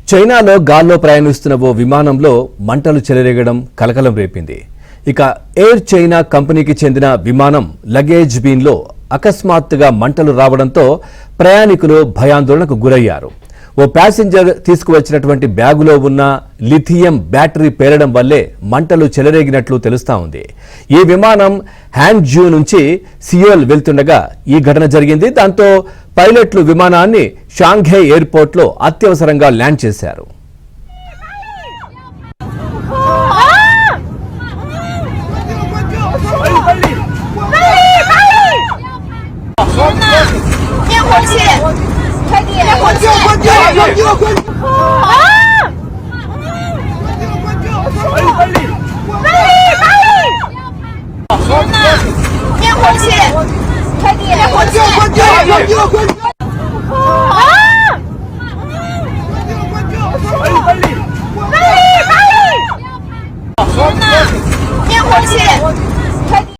చైనాలో గాల్లో ప్రయాణిస్తున్న ఓ విమానంలో మంటలు చెలరేగడం కలకలం రేపింది. ఇక ఎయిర్ చైనా కంపెనీకి చెందిన విమానం లగేజ్ బీన్లో అకస్మాత్తుగా మంటలు రావడంతో ప్రయాణికులు భయాందోళనకు గురయ్యారు. ఓ ప్యాసింజర్ తీసుకువచ్చినటువంటి బ్యాగులో ఉన్న లిథియం బ్యాటరీ పేలడం వల్లే మంటలు చెలరేగినట్లు తెలుస్తా ఉంది. ఈ విమానం హ్యాంగ్జూ నుంచి సియోల్ వెళ్తుండగా ఈ ఘటన జరిగింది. దాంతో పైలట్లు విమానాన్ని షాంఘై ఎయిర్పోర్ట్లో అత్యవసరంగా ల్యాండ్ చేశారు.